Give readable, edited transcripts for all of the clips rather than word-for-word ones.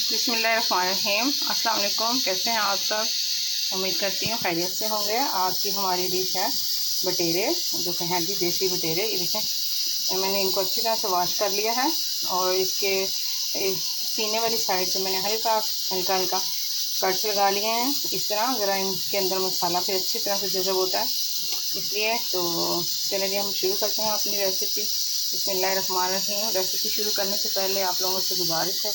बिस्मिल्लाहिर्रहमानिर्रहीम। अस्सलाम वालेकुम। कैसे हैं आप सब? उम्मीद करती हूँ खैरियत से होंगे। आज की हमारी डिश है बटेरे, जो कि हैं जी देसी बटेरे। ये देखें, मैंने इनको अच्छी तरह से वॉश कर लिया है और इसके सीने वाली साइड से मैंने हल्का हल्का कट्स लगा लिए हैं इस तरह, ज़रा इनके अंदर मसाला फिर अच्छी तरह से जज़ब होता है, इसलिए। तो चलिए हम शुरू करते हैं अपनी रेसिपी। बिस्मिल्लाहिर्रहमानिर्रहीम। रेसिपी शुरू करने से पहले आप लोगों से गुजारिश है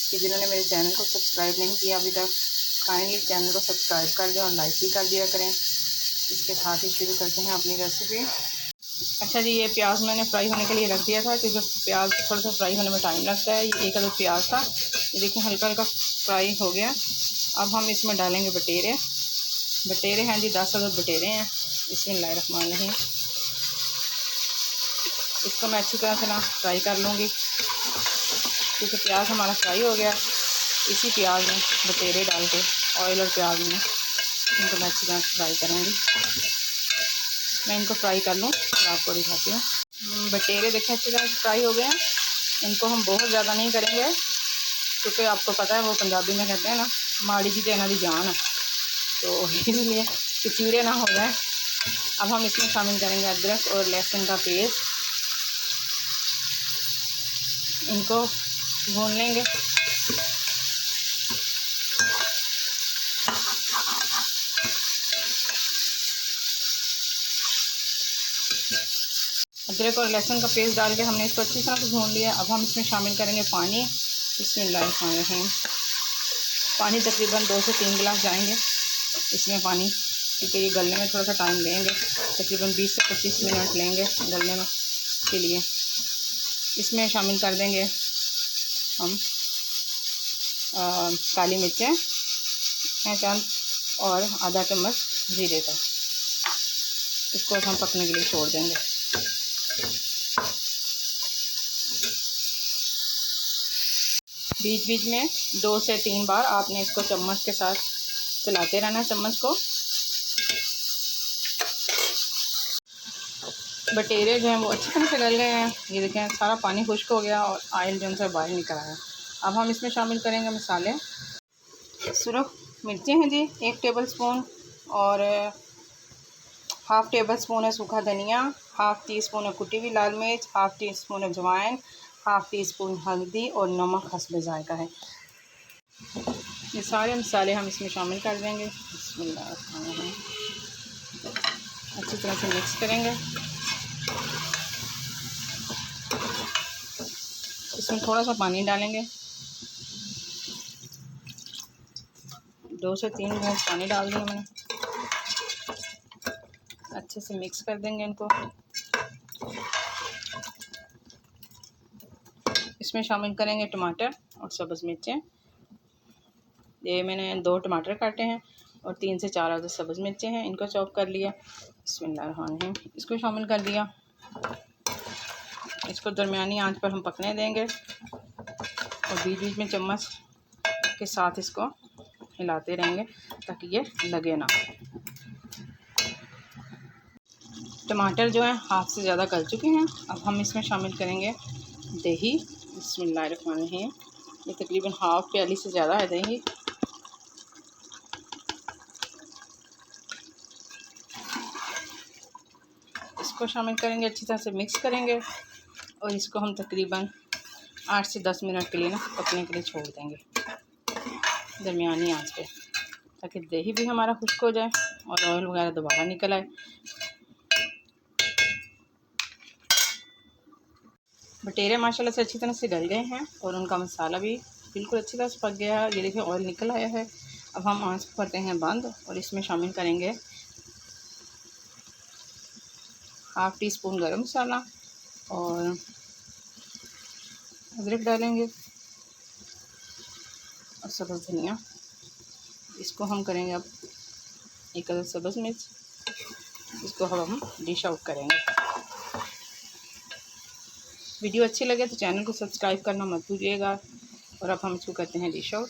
कि जिन्होंने मेरे चैनल को सब्सक्राइब नहीं किया अभी तक, काइंडली चैनल को सब्सक्राइब कर दें और लाइक भी कर दिया करें। इसके साथ ही शुरू करते हैं अपनी रेसिपी। अच्छा जी, ये प्याज मैंने फ्राई होने के लिए रख दिया था, क्योंकि प्याज थोड़ा सा फ्राई होने में टाइम लगता है। ये एक अदद प्याज था, ये देखिए हल्का हल्का फ्राई हो गया। अब हम इसमें डालेंगे बटेरे। बटेरे हैं जी 10 अदद बटेरे हैं। बिस्मिल्लाहिर्रहमानिर्रहीम। इसको मैं अच्छी तरह से ना फ्राई कर लूँगी, क्योंकि प्याज हमारा फ्राई हो गया। इसी प्याज में बटेरे डाल के ऑयल और प्याज में इनको मैं अच्छी तरह से फ्राई करूँगी। मैं इनको फ्राई कर लूँ फिर आपको दिखाती हूँ। बटेरे देखिए अच्छी तरह से फ्राई हो गए हैं। इनको हम बहुत ज़्यादा नहीं करेंगे, क्योंकि आपको पता है वो पंजाबी में कहते हैं ना, माड़ी जी तेना दी जान है, तो इसलिए कि कीड़े ना हो जाए। अब हम इसमें शामिल करेंगे अदरक और लहसुन का पेस्ट। इनको भून लेंगे। अदरक और लहसुन का पेस्ट डाल के हमने इसको अच्छी तरह से भून लिया। अब हम इसमें शामिल करेंगे पानी। बिस्मिल्लाहिर्रहमानिर्रहीम। पानी तकरीबन 2 से 3 गिलास जाएंगे इसमें पानी, क्योंकि ये गलने में थोड़ा सा टाइम लेंगे, तकरीबन 20 से 25 मिनट लेंगे गलने में के लिए। इसमें शामिल कर देंगे हम काली मिर्चें हैं चंद और आधा चम्मच जीरे का। इसको हम पकने के लिए छोड़ देंगे। बीच बीच में 2 से 3 बार आपने इसको चम्मच के साथ चलाते रहना, चम्मच को। बटेरे जो हैं वो अच्छी तरह से गल गए हैं। ये देखें सारा पानी खुश्क हो गया और ऑयल जो उनसे बाहर निकल आया। अब हम इसमें शामिल करेंगे मसाले। सुरख मिर्चें हैं जी 1 टेबल स्पून, और हाफ़ टेबल स्पून है सूखा धनिया, हाफ़ टी स्पून है कुटी हुई लाल मिर्च, हाफ़ टी स्पून है अजवाइन, हाफ़ टी स्पून हल्दी और नमक हस्ब जायका है। ये सारे मसाले हम इसमें शामिल कर देंगे। बिस्मिल्लाहिर्रहमानिर्रहीम। अच्छी तरह से मिक्स करेंगे। इसमें थोड़ा सा पानी डालेंगे, 2 से 3 गिलास पानी डाल दिया मैंने। अच्छे से मिक्स कर देंगे इनको। इसमें शामिल करेंगे टमाटर और सब्ज़ मिर्चें। ये मैंने 2 टमाटर काटे हैं और 3 से 4 अदद सब्ज़ मिर्चें हैं, इनको चॉप कर लिया। बिस्मिल्लाहिर्रहमानिर्रहीम। इसको शामिल कर दिया। इसको दरमियानी आंच पर हम पकने देंगे और बीच बीच में चम्मच के साथ इसको हिलाते रहेंगे ताकि ये लगे ना। टमाटर जो है हाफ़ से ज़्यादा गल चुके हैं। अब हम इसमें शामिल करेंगे दही। बिस्मिल्लाहिर्रहमानिर्रहीम। ये तकरीबन हाफ़ प्याली से ज़्यादा है दही। इसको शामिल करेंगे, अच्छी तरह से मिक्स करेंगे और इसको हम तकरीबन 8 से 10 मिनट के लिए ना पकने के लिए छोड़ देंगे दरमियानी आंच पे, ताकि दही भी हमारा खुश्क हो जाए और ऑयल वगैरह दोबारा निकल आए। बटेरे माशाल्लाह से अच्छी तरह से गल गए हैं और उनका मसाला भी बिल्कुल अच्छी तरह से पक गया है। ये देखिए ऑयल निकल आया है। अब हम आंच करते हैं बंद और इसमें शामिल करेंगे हाफ़ टी स्पून गरम मसाला और अदरक डालेंगे और सब्ज़ धनिया। इसको हम करेंगे अब 1 अदद सब्ज़ मिर्च। इसको हम डिश आउट करेंगे। वीडियो अच्छी लगे तो चैनल को सब्सक्राइब करना मत भूलिएगा। और अब हम इसको करते हैं डिश आउट।